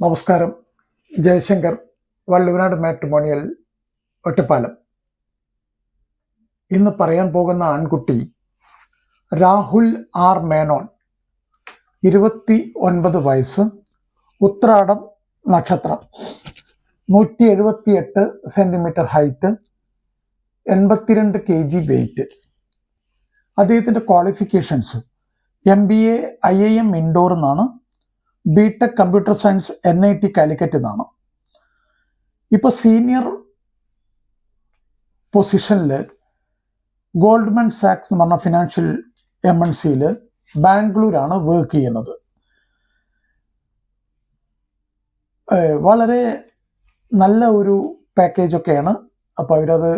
നമസ്കാരം. ജയശങ്കർ, വള്ളുവനാട് മാട്രിമോണിയൽ, ഒറ്റപ്പാലം. ഇന്ന് പറയാൻ പോകുന്ന ആൺകുട്ടി രാഹുൽ ആർ മേനോൻ. 29 വയസ്സ്, ഉത്രാടം നക്ഷത്രം, 178 സെൻറ്റിമീറ്റർ ഹൈറ്റ്, 82 kg വെയിറ്റ്. അദ്ദേഹത്തിൻ്റെ ക്വാളിഫിക്കേഷൻസ് MBA IIM ഇൻഡോർ എന്നാണ്, BTech computer science NIT Calicut എന്നാണ്. ഇപ്പോൾ സീനിയർ പൊസിഷനിൽ ഗോൾഡ്മാൻ സാക്സ് എന്ന് പറഞ്ഞ ഫിനാൻഷ്യൽ MNCയിൽ ബാംഗ്ലൂരാണ് വർക്ക് ചെയ്യുന്നത്. വളരെ നല്ല ഒരു പാക്കേജൊക്കെയാണ്. അപ്പോൾ അവരത്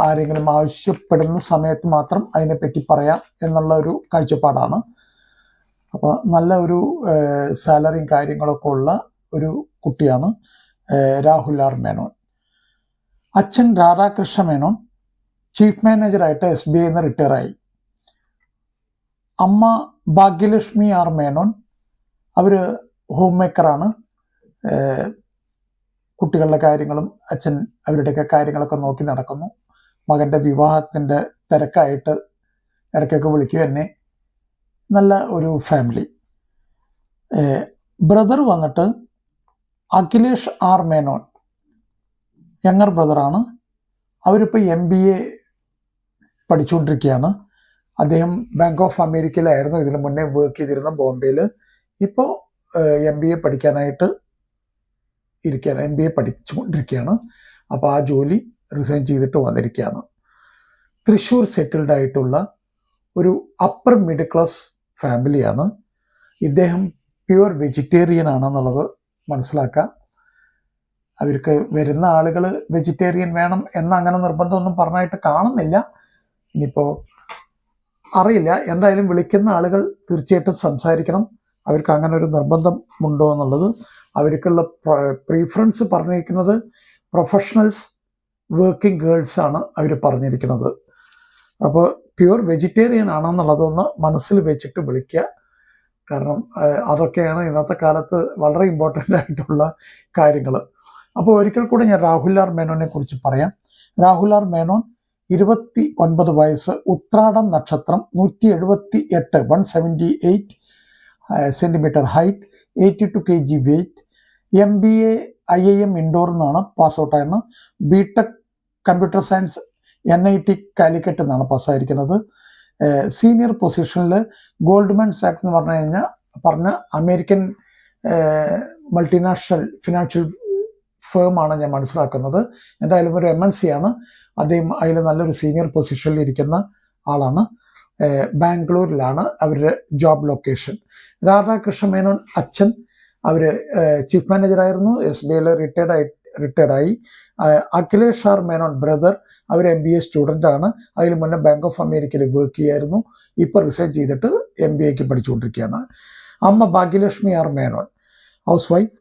ആരെങ്കിലും ആവശ്യപ്പെടുന്ന സമയത്ത് മാത്രം അതിനെപ്പറ്റി പറയാം എന്നുള്ള ഒരു കാഴ്ചപ്പാടാണ്. അപ്പോൾ നല്ല ഒരു സാലറിയും കാര്യങ്ങളൊക്കെ ഉള്ള ഒരു കുട്ടിയാണ് രാഹുൽ ആർ മേനോൻ. അച്ഛൻ രാധാകൃഷ്ണ മേനോൻ ചീഫ് മാനേജറായിട്ട് SBI നിന്ന് റിട്ടയറായി. അമ്മ Bhagyalakshmi R Menon, our home മേക്കറാണ്. കുട്ടികളുടെ കാര്യങ്ങളും അച്ഛൻ അവരുടെയൊക്കെ കാര്യങ്ങളൊക്കെ നോക്കി നടക്കുന്നു. മകൻ്റെ വിവാഹത്തിൻ്റെ തിരക്കായിട്ട് ഇടയ്ക്കൊക്കെ വിളിക്കും എന്നെ. നല്ല ഒരു ഫാമിലി. ബ്രദർ വന്നിട്ട് അഖിലേഷ് ആർ മേനോൻ, യങ്ങർ ബ്രദറാണ്. അവരിപ്പോൾ MBA പഠിച്ചുകൊണ്ടിരിക്കുകയാണ്. അദ്ദേഹം ബാങ്ക് ഓഫ് അമേരിക്കയിലായിരുന്നു ഇതിന് മുന്നേ വർക്ക് ചെയ്തിരുന്ന, ബോംബെയിൽ. ഇപ്പോൾ MBA പഠിക്കാനായിട്ട് ഇരിക്കുകയാണ്, MBA പഠിച്ചുകൊണ്ടിരിക്കുകയാണ്. അപ്പോൾ ആ ജോലി റിസൈൻ ചെയ്തിട്ട് വന്നിരിക്കുകയാണ്. തൃശ്ശൂർ സെറ്റിൽഡ് ആയിട്ടുള്ള ഒരു അപ്പർ മിഡിൽ ക്ലാസ് ഫാമിലിയാണ്. ഇദ്ദേഹം പ്യുവർ വെജിറ്റേറിയൻ ആണെന്നുള്ളത് മനസ്സിലാക്കാം. അവർക്ക് വരുന്ന ആളുകൾ വെജിറ്റേറിയൻ വേണം എന്ന അങ്ങനെ നിർബന്ധമൊന്നും പറഞ്ഞായിട്ട് കാണുന്നില്ല. ഇനിയിപ്പോൾ അറിയില്ല. എന്തായാലും വിളിക്കുന്ന ആളുകൾ തീർച്ചയായിട്ടും സംസാരിക്കണം. അവർക്ക് അങ്ങനെ ഒരു നിർബന്ധം ഉണ്ടോ എന്നുള്ളത്. അവർക്കുള്ള പ്രീഫറൻസ് പറഞ്ഞിരിക്കുന്നത് പ്രൊഫഷണൽസ്, വർക്കിംഗ് ഗേൾസ് ആണ് അവർ പറഞ്ഞിരിക്കുന്നത്. അപ്പോൾ പ്യുവർ വെജിറ്റേറിയൻ ആണെന്നുള്ളതൊന്ന് മനസ്സിൽ വെച്ചിട്ട് വിളിക്കുക. കാരണം അതൊക്കെയാണ് ഇന്നത്തെ കാലത്ത് വളരെ ഇമ്പോർട്ടൻ്റ് ആയിട്ടുള്ള കാര്യങ്ങൾ. അപ്പോൾ ഒരിക്കൽ കൂടെ ഞാൻ രാഹുൽ ആർ മേനോനെ കുറിച്ച് പറയാം. രാഹുൽ ആർ മേനോൻ 29 വയസ്സ്, ഉത്രാടം നക്ഷത്രം, 178 178 centimetre height, 82 kg weight. MBA IIM Indore എന്നാണ് പാസ് ഔട്ടായിരുന്നു. BTech computer science NIT Calicut എന്നാണ് പാസ്സായിരിക്കുന്നത്. സീനിയർ പൊസിഷനിൽ ഗോൾഡ്മാൻ സാക്സ് എന്ന് പറഞ്ഞ അമേരിക്കൻ മൾട്ടിനാഷണൽ ഫിനാൻഷ്യൽ ഫേമാണ് ഞാൻ മനസ്സിലാക്കുന്നത്. എന്തായാലും ഒരു MNC ആണ് അദ്ദേഹം. അതിൽ നല്ലൊരു സീനിയർ പൊസിഷനിൽ ഇരിക്കുന്ന ആളാണ്. ബാംഗ്ലൂരിലാണ് അവരുടെ ജോബ് ലൊക്കേഷൻ. രാധാകൃഷ്ണ മേനോൻ അച്ഛൻ, അവർ ചീഫ് മാനേജറായിരുന്നു, SBIയിൽ റിട്ടയർഡായി. അഖിലേഷ് ആർ മേനോൻ ബ്രദർ, അവർ MBA സ്റ്റുഡൻ്റാണ്. അതിൽ മുന്നേ ബാങ്ക് ഓഫ് അമേരിക്കയിൽ വർക്ക് ചെയ്യായിരുന്നു. ഇപ്പോൾ റിസൈൻ ചെയ്തിട്ട് MBAക്ക് പഠിച്ചുകൊണ്ടിരിക്കുകയാണ്. അമ്മ Bhagyalakshmi R Menon, house wife.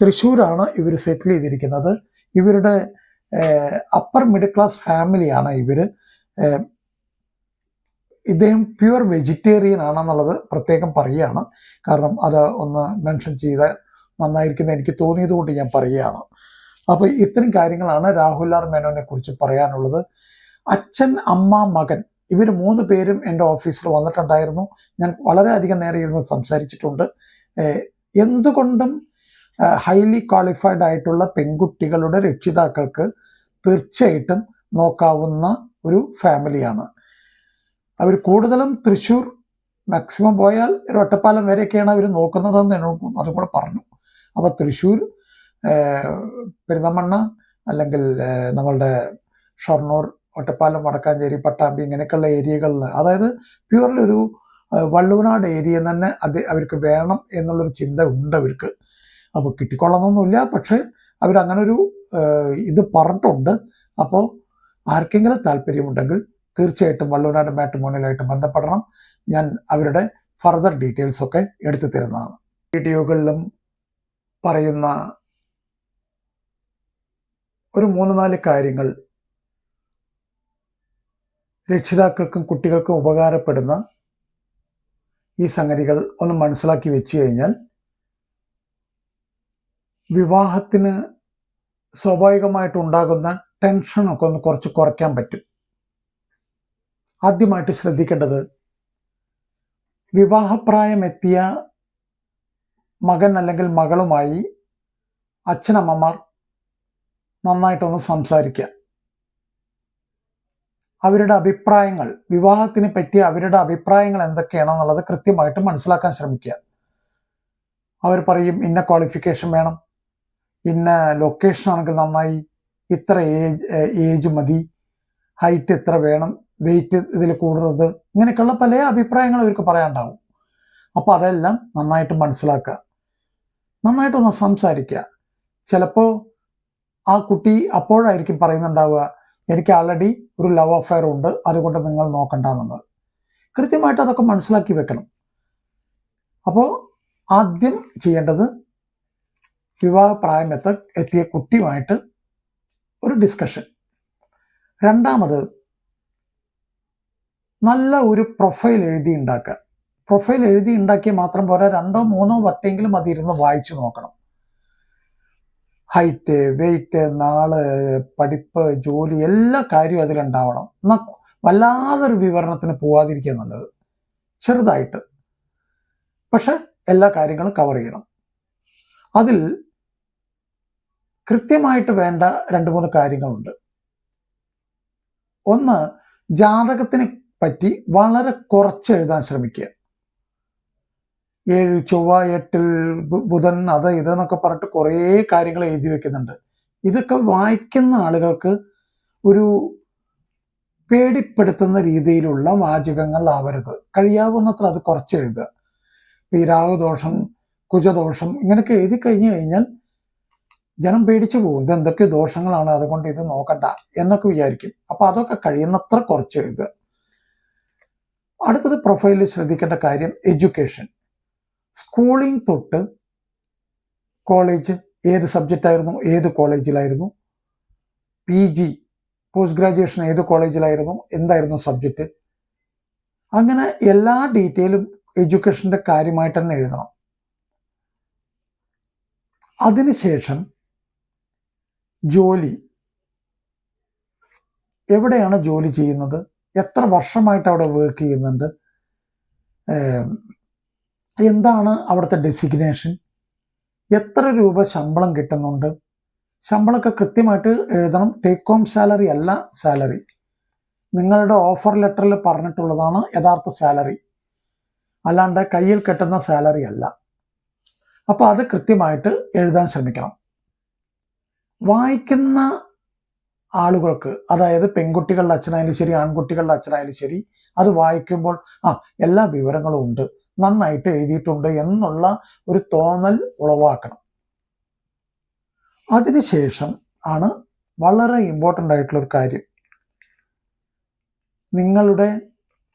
തൃശ്ശൂരാണ് ഇവർ സെറ്റിൽ ചെയ്തിരിക്കുന്നത്. ഇവരുടെ അപ്പർ മിഡിൽ ക്ലാസ് ഫാമിലിയാണ് ഇവർ. ഇദ്ദേഹം പ്യുവർ വെജിറ്റേറിയൻ ആണെന്നുള്ളത് പ്രത്യേകം പറയുകയാണ്. കാരണം അത് ഒന്ന് മെൻഷൻ ചെയ്ത് നന്നായിരിക്കുന്ന എനിക്ക് തോന്നിയത് കൊണ്ട് ഞാൻ പറയുകയാണ്. അപ്പോൾ ഇത്തരം കാര്യങ്ങളാണ് രാഹുൽ ആർ മേനോനെ കുറിച്ച് പറയാനുള്ളത്. അച്ഛൻ, അമ്മ, മകൻ, ഇവർ 3 പേരും എൻ്റെ ഓഫീസിൽ വന്നിട്ടുണ്ടായിരുന്നു. ഞാൻ വളരെയധികം നേരം ഇരുന്ന് സംസാരിച്ചിട്ടുണ്ട്. എന്തുകൊണ്ടും ഹൈലി ക്വാളിഫൈഡ് ആയിട്ടുള്ള പെൺകുട്ടികളുടെ രക്ഷിതാക്കൾക്ക് തീർച്ചയായിട്ടും നോക്കാവുന്ന ഒരു ഫാമിലിയാണ്. അവർ കൂടുതലും തൃശ്ശൂർ, മാക്സിമം പോയാൽ ഒറ്റപ്പാലം വരെയൊക്കെയാണ് അവർ നോക്കുന്നതെന്ന് അതും കൂടെ പറഞ്ഞു. അപ്പോൾ തൃശ്ശൂർ, പെരിന്തൽമണ്ണ, അല്ലെങ്കിൽ നമ്മളുടെ ഷൊർണൂർ, ഒറ്റപ്പാലം, വടക്കാഞ്ചേരി, പട്ടാമ്പി, ഇങ്ങനെയൊക്കെയുള്ള ഏരിയകളിൽ, അതായത് പ്യുവർലി ഒരു വള്ളുവനാട് ഏരിയ തന്നെ അവർക്ക് വേണം എന്നുള്ളൊരു ചിന്ത ഉണ്ട് അവർക്ക്. അപ്പോൾ കിട്ടിക്കൊള്ളണമെന്നൊന്നുമില്ല, പക്ഷേ അവരങ്ങനൊരു ഇത് പറഞ്ഞിട്ടുണ്ട്. അപ്പോൾ ആർക്കെങ്കിലും താല്പര്യമുണ്ടെങ്കിൽ തീർച്ചയായിട്ടും വള്ളുവനാട് മാട്രിമോണിയലായിട്ട് ബന്ധപ്പെടണം. ഞാൻ അവരുടെ ഫർദർ ഡീറ്റെയിൽസൊക്കെ എടുത്തു തരുന്നതാണ്. വീഡിയോകളിലും പറയുന്ന ഒരു 3-4 കാര്യങ്ങൾ രക്ഷിതാക്കൾക്കും കുട്ടികൾക്കും ഉപകാരപ്പെടുന്ന ഈ സംഗതികൾ ഒന്ന് മനസ്സിലാക്കി വെച്ച് കഴിഞ്ഞാൽ വിവാഹത്തിന് സ്വാഭാവികമായിട്ടുണ്ടാകുന്ന ടെൻഷനൊക്കെ ഒന്ന് കുറച്ച് കുറയ്ക്കാൻ പറ്റും. ആദ്യമായിട്ട് ശ്രദ്ധിക്കേണ്ടത്, വിവാഹപ്രായമെത്തിയ മകൻ അല്ലെങ്കിൽ മകളുമായി അച്ഛനമ്മമാർ നന്നായിട്ടൊന്ന് സംസാരിക്കുക. അവരുടെ അഭിപ്രായങ്ങൾ, വിവാഹത്തിനെ പറ്റിയ അവരുടെ അഭിപ്രായങ്ങൾ എന്തൊക്കെയാണെന്നുള്ളത് കൃത്യമായിട്ട് മനസ്സിലാക്കാൻ ശ്രമിക്കുക. അവർ പറയും ഇന്ന ക്വാളിഫിക്കേഷൻ വേണം, ഇന്ന ലൊക്കേഷൻ ആണെങ്കിൽ നന്നായി, ഇത്ര ഏജ് മതി, ഹൈറ്റ് ഇത്ര വേണം, വെയിറ്റ് ഇതിൽ കൂടരുത്, ഇങ്ങനെയൊക്കെയുള്ള പല അഭിപ്രായങ്ങൾ അവർക്ക് പറയാനുണ്ടാവും. അപ്പോൾ അതെല്ലാം നന്നായിട്ട് മനസ്സിലാക്കുക, നന്നായിട്ടൊന്ന് സംസാരിക്കുക. ചിലപ്പോൾ ആ കുട്ടി അപ്പോഴായിരിക്കും പറയുന്നുണ്ടാവുക, എനിക്ക് ആൾറെഡി ഒരു ലവ് അഫെയർ ഉണ്ട്, അതുകൊണ്ട് നിങ്ങൾ നോക്കണ്ടെന്നുള്ളത്. കൃത്യമായിട്ട് അതൊക്കെ മനസ്സിലാക്കി വെക്കണം. അപ്പോൾ ആദ്യം ചെയ്യേണ്ടത് വിവാഹപ്രായം എത്തിയ കുട്ടിയുമായിട്ട് ഒരു ഡിസ്കഷൻ. രണ്ടാമത്, നല്ല ഒരു പ്രൊഫൈൽ എഴുതി ഉണ്ടാക്കുക. പ്രൊഫൈൽ എഴുതി ഉണ്ടാക്കിയാൽ മാത്രം പോരാ, 2-3 വട്ടെങ്കിലും അതിരുന്ന് വായിച്ചു നോക്കണം. ഹൈറ്റ്, വെയിറ്റ്, നാള്, പഠിപ്പ്, ജോലി, എല്ലാ കാര്യവും അതിലുണ്ടാവണം. എന്നാൽ വല്ലാതൊരു വിവരണത്തിന് പോവാതിരിക്കുക നല്ലത്. ചെറുതായിട്ട്, പക്ഷെ എല്ലാ കാര്യങ്ങളും കവർ ചെയ്യണം. അതിൽ കൃത്യമായിട്ട് വേണ്ട 2-3 കാര്യങ്ങളുണ്ട്. ഒന്ന്, ജാതകത്തിനെ പറ്റി വളരെ കുറച്ച് എഴുതാൻ ശ്രമിക്കുക. 7 ചൊവ്വ, 8 ബുധൻ, അത് ഇതെന്നൊക്കെ പറഞ്ഞിട്ട് കുറേ കാര്യങ്ങൾ എഴുതി വെക്കുന്നുണ്ട്. ഇതൊക്കെ വായിക്കുന്ന ആളുകൾക്ക് ഒരു പേടിപ്പെടുത്തുന്ന രീതിയിലുള്ള വാചകങ്ങൾ ആവരുത്. കഴിയാവുന്നത്ര അത് കുറച്ച് എഴുതുക. ഈ രാഹുദോഷം, കുജദോഷം ഇങ്ങനെയൊക്കെ എഴുതി കഴിഞ്ഞു കഴിഞ്ഞാൽ ജനം പേടിച്ചു പോകും. ഇതെന്തൊക്കെ ദോഷങ്ങളാണ്, അതുകൊണ്ട് ഇത് നോക്കണ്ട എന്നൊക്കെ വിചാരിക്കും. അപ്പോൾ അതൊക്കെ കഴിയുന്നത്ര കുറച്ച് എഴുതുക. അടുത്തത്, പ്രൊഫൈലിൽ ശ്രദ്ധിക്കേണ്ട കാര്യം എഡ്യൂക്കേഷൻ. സ്കൂളിംഗ് തൊട്ട് കോളേജ്, ഏത് സബ്ജക്റ്റായിരുന്നു, ഏത് കോളേജിലായിരുന്നു, PG പോസ്റ്റ് ഗ്രാജുവേഷൻ ഏത് കോളേജിലായിരുന്നു, എന്തായിരുന്നു സബ്ജക്റ്റ്, അങ്ങനെ എല്ലാ ഡീറ്റെയിലും എഡ്യൂക്കേഷൻ്റെ കാര്യമായിട്ട് തന്നെ എഴുതണം. അതിനുശേഷം ജോലി, എവിടെയാണ് ജോലി ചെയ്യുന്നത്, എത്ര വർഷമായിട്ട് അവിടെ വർക്ക് ചെയ്യുന്നുണ്ട്, എന്താണ് അവിടുത്തെ ഡെസിഗ്നേഷൻ, എത്ര രൂപ ശമ്പളം കിട്ടുന്നുണ്ട്. ശമ്പളമൊക്കെ കൃത്യമായിട്ട് എഴുതണം. ടേക്ക് ഹോം സാലറി അല്ല സാലറി. നിങ്ങളുടെ ഓഫർ ലെറ്ററിൽ പറഞ്ഞിട്ടുള്ളതാണ് യഥാർത്ഥ സാലറി, അല്ലാണ്ട് കയ്യിൽ കെട്ടുന്ന സാലറി അല്ല. അപ്പോൾ അത് കൃത്യമായിട്ട് എഴുതാൻ ശ്രമിക്കണം. വായിക്കുന്ന ആളുകൾക്ക്, അതായത് പെൺകുട്ടികളുടെ അച്ഛനായാലും ശരി, ആൺകുട്ടികളുടെ അച്ഛനായാലും ശരി, അത് വായിക്കുമ്പോൾ എല്ലാ വിവരങ്ങളും ഉണ്ട്, നന്നായിട്ട് എഴുതിയിട്ടുണ്ട് എന്നുള്ള ഒരു തോന്നൽ ഉളവാക്കണം. അതിനുശേഷം ആണ് വളരെ ഇമ്പോർട്ടൻ്റ് ആയിട്ടുള്ളൊരു കാര്യം, നിങ്ങളുടെ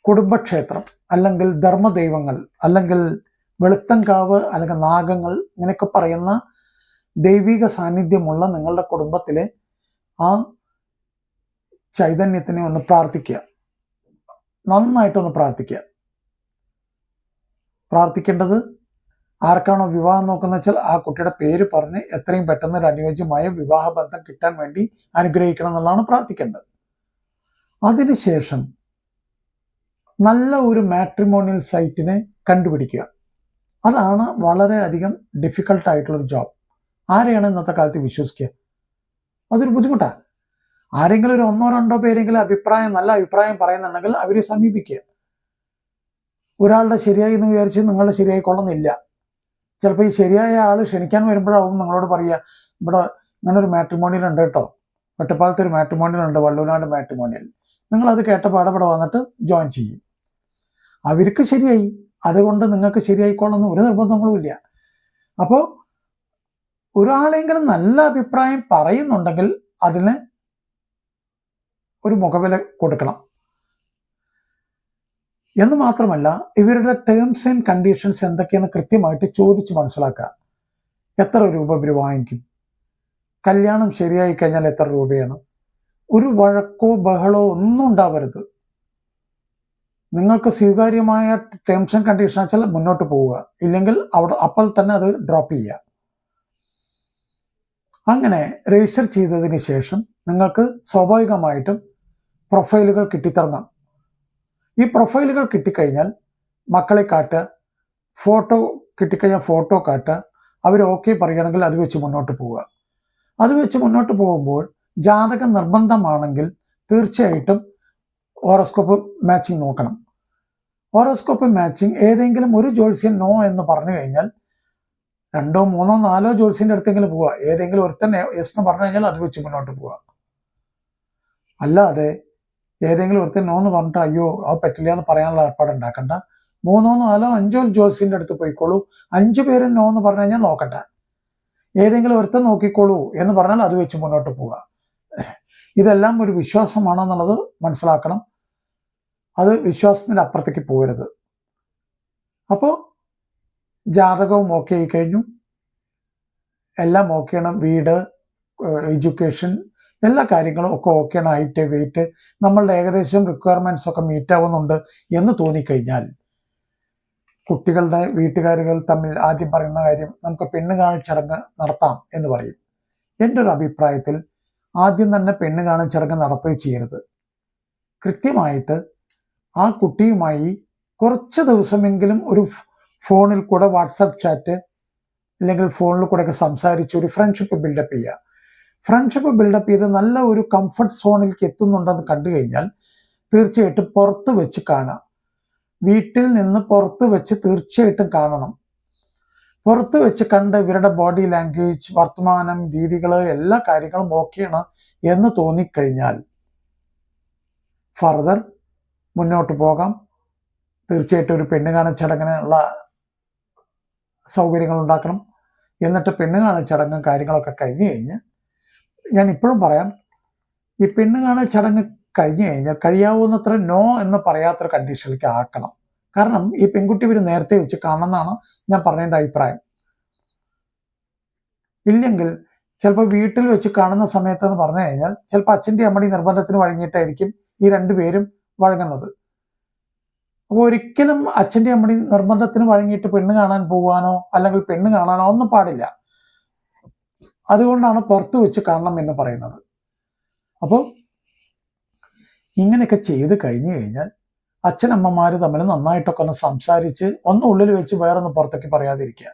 കുടുംബക്ഷേത്രം അല്ലെങ്കിൽ ധർമ്മദൈവങ്ങൾ അല്ലെങ്കിൽ വെളുത്തങ്കാവ് അല്ലെങ്കിൽ നാഗങ്ങൾ ഇങ്ങനെയൊക്കെ പറയുന്ന ദൈവിക സാന്നിധ്യമുള്ള നിങ്ങളുടെ കുടുംബത്തിലെ ആ ചൈതന്യത്തിനെ ഒന്ന് പ്രാർത്ഥിക്കുക, നന്നായിട്ടൊന്ന് പ്രാർത്ഥിക്കുക. പ്രാർത്ഥിക്കേണ്ടത് ആർക്കാണോ വിവാഹം നോക്കുന്ന വെച്ചാൽ ആ കുട്ടിയുടെ പേര് പറഞ്ഞ് എത്രയും പെട്ടെന്ന് ഒരു അനുയോജ്യമായ വിവാഹബന്ധം കിട്ടാൻ വേണ്ടി അനുഗ്രഹിക്കണം എന്നുള്ളതാണ് പ്രാർത്ഥിക്കേണ്ടത്. അതിനുശേഷം നല്ല ഒരു മാട്രിമോണിയൽ സൈറ്റിനെ കണ്ടുപിടിക്കുക. അതാണ് വളരെയധികം ഡിഫിക്കൽട്ടായിട്ടുള്ളൊരു ജോബ്. ആരെയാണ് ഇന്നത്തെ കാലത്ത് വിശ്വസിക്കുക? അതൊരു ബുദ്ധിമുട്ടാണ്. ആരെങ്കിലും ഒരു 1-2 പേരെങ്കിലും നല്ല അഭിപ്രായം പറയുന്നുണ്ടെങ്കിൽ അവരെ സമീപിക്കുക. ഒരാളുടെ ശരിയായി എന്ന് വിചാരിച്ച് നിങ്ങളുടെ ശരിയായിക്കൊള്ളുന്നില്ല. ചിലപ്പോൾ ഈ ശരിയായ ആൾ ക്ഷണിക്കാൻ വരുമ്പോഴാവും നിങ്ങളോട് പറയുക, ഇവിടെ ഇങ്ങനെ ഒരു മാട്രിമോണിയൽ ഉണ്ട് കേട്ടോ, ഒറ്റപ്പാലത്ത് ഒരു മാട്രിമോണിയൽ ഉണ്ട്, വള്ളൂനാട് മാട്രിമോണിയൽ. നിങ്ങളത് കേട്ടപ്പോൾ അവിടെ വന്നിട്ട് ജോയിൻ ചെയ്യും. അവർക്ക് ശരിയായി, അതുകൊണ്ട് നിങ്ങൾക്ക് ശരിയായിക്കൊള്ളുന്ന ഒരു നിർബന്ധങ്ങളും ഇല്ല. അപ്പോൾ ഒരാളെങ്കിലും നല്ല അഭിപ്രായം പറയുന്നുണ്ടെങ്കിൽ അതിന് ഒരു മുഖവില കൊടുക്കണം എന്ന് മാത്രമല്ല, ഇവരുടെ ടേംസ് ആൻഡ് കണ്ടീഷൻസ് എന്തൊക്കെയെന്ന് കൃത്യമായിട്ട് ചോദിച്ച് മനസ്സിലാക്കുക. എത്ര രൂപ ഇവർ വാങ്ങിക്കും, കല്യാണം ശരിയായി കഴിഞ്ഞാൽ എത്ര രൂപയാണ്, ഒരു വഴക്കോ ബഹളോ ഒന്നും ഉണ്ടാവരുത്. നിങ്ങൾക്ക് സ്വീകാര്യമായ ടേംസ് ആൻഡ് കണ്ടീഷൻ വെച്ചാൽ മുന്നോട്ട് പോവുക, ഇല്ലെങ്കിൽ അവിടെ അപ്പോൾ തന്നെ അത് ഡ്രോപ്പ് ചെയ്യുക. അങ്ങനെ രജിസ്റ്റർ ചെയ്തതിന് ശേഷം നിങ്ങൾക്ക് സ്വാഭാവികമായിട്ടും പ്രൊഫൈലുകൾ കിട്ടിത്തുടങ്ങാം. ഈ പ്രൊഫൈലുകൾ കിട്ടിക്കഴിഞ്ഞാൽ മക്കളെ കാട്ടുക, ഫോട്ടോ കിട്ടിക്കഴിഞ്ഞാൽ ഫോട്ടോ കാട്ടുക, അവർ ഓക്കെ പറയുകയാണെങ്കിൽ അത് വെച്ച് മുന്നോട്ട് പോവുക. അത് വെച്ച് മുന്നോട്ട് പോകുമ്പോൾ ജാതകം നിർബന്ധമാണെങ്കിൽ തീർച്ചയായിട്ടും ഹോറോസ്കോപ്പ് മാച്ചിങ് നോക്കണം. ഹോറോസ്കോപ്പ് മാച്ചിങ് ഏതെങ്കിലും ഒരു ജ്യോത്സ്യൻ നോ എന്ന് പറഞ്ഞു കഴിഞ്ഞാൽ 2, 3, 4 ജ്യോത്സ്യൻ്റെ അടുത്തെങ്കിലും പോവുക. ഏതെങ്കിലും ഒരുത്തൻ എസ് എന്ന് പറഞ്ഞു കഴിഞ്ഞാൽ അത് വെച്ച് മുന്നോട്ട് പോവുക. അല്ലാതെ ഏതെങ്കിലും ഒരുത്തൻ നോ എന്ന് പറഞ്ഞിട്ട് അയ്യോ അത് പറ്റില്ല എന്ന് പറയാനുള്ള ഏർപ്പാട് ഉണ്ടാക്കണ്ട. 3, 4, 5 ജ്യോത്സ്യൻ്റെ അടുത്ത് പോയിക്കോളൂ. 5 പേരും നോ എന്ന് പറഞ്ഞു കഴിഞ്ഞാൽ നോക്കട്ടെ. ഏതെങ്കിലും ഒരുത്തൻ നോക്കിക്കോളൂ എന്ന് പറഞ്ഞാൽ അത് വെച്ച് മുന്നോട്ട് പോവുക. ഇതെല്ലാം ഒരു വിശ്വാസമാണെന്നുള്ളത് മനസ്സിലാക്കണം. അത് വിശ്വാസത്തിൻ്റെ അപ്പുറത്തേക്ക് പോകരുത്. അപ്പോൾ ജാതകവും ഓക്കെ ആയി കഴിഞ്ഞു, എല്ലാം ഓക്കെയാണ്. വീട്, എഡ്യൂക്കേഷൻ, എല്ലാ കാര്യങ്ങളും ഒക്കെ ഓക്കെയാണ്. ഹൈറ്റ്, വെയിറ്റ്, നമ്മളുടെ ഏകദേശം റിക്വയർമെൻറ്റ്സ് ഒക്കെ മീറ്റ് ആവുന്നുണ്ട് എന്ന് തോന്നിക്കഴിഞ്ഞാൽ കുട്ടികളുടെ വീട്ടുകാരുകൾ തമ്മിൽ ആദ്യം പറയുന്ന കാര്യം നമുക്ക് പെണ്ണ് കാണൽ ചടങ്ങ് നടത്താം എന്ന് പറയും. എൻ്റെ ഒരു അഭിപ്രായത്തിൽ ആദ്യം തന്നെ പെണ്ണ് കാണൽ ചടങ്ങ് നടത്തുകയും ചെയ്യരുത്. കൃത്യമായിട്ട് ആ കുട്ടിയുമായി കുറച്ച് ദിവസമെങ്കിലും ഒരു ഫോണിൽ കൂടെ വാട്സപ്പ് ചാറ്റ് അല്ലെങ്കിൽ ഫോണിൽ കൂടെയൊക്കെ സംസാരിച്ച് ഒരു ഫ്രണ്ട്ഷിപ്പ് ബിൽഡപ്പ് ചെയ്യുക. ഫ്രണ്ട്ഷിപ്പ് ബിൽഡപ്പ് ചെയ്ത് നല്ല ഒരു കംഫർട്ട് സോണിലേക്ക് എത്തുന്നുണ്ടെന്ന് കണ്ടു കഴിഞ്ഞാൽ തീർച്ചയായിട്ടും പുറത്ത് വെച്ച് കാണാം. വീട്ടിൽ നിന്ന് പുറത്ത് വെച്ച് തീർച്ചയായിട്ടും കാണണം. പുറത്ത് വെച്ച് കണ്ട് ഇവരുടെ ബോഡി ലാംഗ്വേജ്, വർത്തമാനം, രീതികൾ, എല്ലാ കാര്യങ്ങളും ഓക്കെയാണ് എന്ന് തോന്നിക്കഴിഞ്ഞാൽ ഫർദർ മുന്നോട്ട് പോകാം. തീർച്ചയായിട്ടും ഒരു പെണ്ണ് കാണൽ ചടങ്ങിനുള്ള സൗകര്യങ്ങൾ ഉണ്ടാക്കണം. എന്നിട്ട് പെണ്ണ് കാണൽ ചടങ്ങും കാര്യങ്ങളൊക്കെ കഴിഞ്ഞ് കഴിഞ്ഞ്, ഞാൻ ഇപ്പോഴും പറയാം, ഈ പെണ്ണ് കാണൽ ചടങ്ങ് കഴിഞ്ഞു കഴിഞ്ഞാൽ കഴിയാവുന്നത്ര നോ എന്ന് പറയാത്തൊരു കണ്ടീഷനിലേക്ക് ആക്കണം. കാരണം ഈ പെൺകുട്ടി ഇവർ നേരത്തെ വെച്ച് കാണണമെന്നാണ് ഞാൻ പറഞ്ഞതിൻ്റെ അഭിപ്രായം. ഇല്ലെങ്കിൽ ചിലപ്പോൾ വീട്ടിൽ വെച്ച് കാണുന്ന സമയത്തെന്ന് പറഞ്ഞു കഴിഞ്ഞാൽ ചിലപ്പോൾ അച്ഛൻ്റെ അമ്മയുടെ നിർബന്ധത്തിന് വഴങ്ങിയിട്ടായിരിക്കും ഈ രണ്ടുപേരും വഴങ്ങുന്നത്. അപ്പോൾ ഒരിക്കലും അച്ഛൻ്റെ അമ്മയുടെ നിർബന്ധത്തിന് വഴങ്ങിയിട്ട് പെണ്ണ് കാണാൻ പോകാനോ അല്ലെങ്കിൽ പെണ്ണ് കാണാനോ ഒന്നും പാടില്ല. അതുകൊണ്ടാണ് പുറത്ത് വെച്ച് കാണണം എന്ന് പറയുന്നത്. അപ്പോൾ ഇങ്ങനെയൊക്കെ ചെയ്ത് കഴിഞ്ഞു കഴിഞ്ഞാൽ അച്ഛനമ്മമാർ തമ്മിൽ നന്നായിട്ടൊക്കെ ഒന്ന് സംസാരിച്ച് ഒന്ന് ഉള്ളിൽ വെച്ച് വേറൊന്ന് പുറത്തേക്ക് പറയാതിരിക്കുക.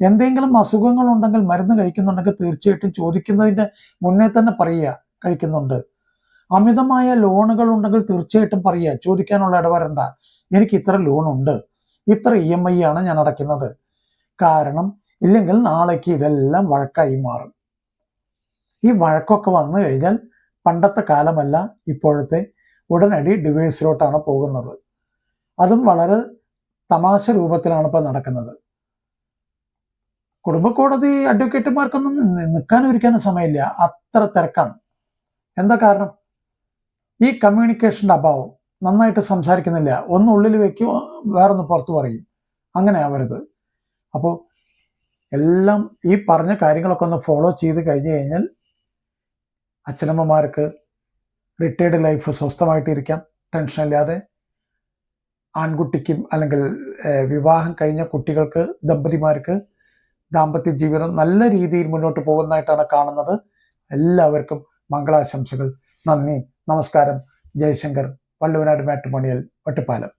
എന്തെങ്കിലും അസുഖങ്ങളുണ്ടെങ്കിൽ മരുന്ന് കഴിക്കുന്നുണ്ടെങ്കിൽ തീർച്ചയായിട്ടും ചോദിക്കുന്നതിൻ്റെ മുന്നേ തന്നെ പറയുക കഴിക്കുന്നുണ്ട്. അമിതമായ ലോണുകൾ ഉണ്ടെങ്കിൽ തീർച്ചയായിട്ടും പറയുക, ചോദിക്കാനുള്ള ഇടവരണ്ട. എനിക്ക് ഇത്ര ലോണുണ്ട്, ഇത്ര EMI ആണ് ഞാൻ അടയ്ക്കുന്നത്. കാരണം ഇല്ലെങ്കിൽ നാളേക്ക് ഇതെല്ലാം വഴക്കായി മാറും. ഈ വഴക്കൊക്കെ വന്നു കഴിഞ്ഞാൽ പണ്ടത്തെ കാലമല്ല ഇപ്പോഴത്തെ, ഉടനടി ഡിവേഴ്സിലോട്ടാണ് പോകുന്നത്. അതും വളരെ തമാശ രൂപത്തിലാണ് ഇപ്പോൾ നടക്കുന്നത്. കുടുംബ കോടതി അഡ്വക്കേറ്റുമാർക്കൊന്നും നിൽക്കാനും ഇരിക്കാനും സമയമില്ല, അത്ര തിരക്കാണ്. എന്താ കാരണം? ഈ കമ്മ്യൂണിക്കേഷൻ്റെ അഭാവം. നന്നായിട്ട് സംസാരിക്കുന്നില്ല, ഒന്ന് ഉള്ളിൽ വയ്ക്കും, വേറൊന്ന് പുറത്ത് പറയും. അങ്ങനെ ആവരുത്. അപ്പോൾ എല്ലാം ഈ പറഞ്ഞ കാര്യങ്ങളൊക്കെ ഒന്ന് ഫോളോ ചെയ്ത് കഴിഞ്ഞ് കഴിഞ്ഞാൽ അച്ഛനമ്മമാർക്ക് റിട്ടയർഡ് ലൈഫ് സ്വസ്ഥമായിട്ടിരിക്കാം, ടെൻഷനില്ലാതെ. ആൺകുട്ടിക്കും അല്ലെങ്കിൽ വിവാഹം കഴിഞ്ഞ കുട്ടികൾക്ക്, ദമ്പതിമാർക്ക് ദാമ്പത്യ ജീവിതം നല്ല രീതിയിൽ മുന്നോട്ട് പോകുന്നതായിട്ടാണ് കാണുന്നത്. എല്ലാവർക്കും മംഗളാശംസകൾ. നന്ദി, നമസ്കാരം. ജയശങ്കർ, വള്ളുവനാട് മാട്രിമോണിയൽ, ഒറ്റപ്പാലം.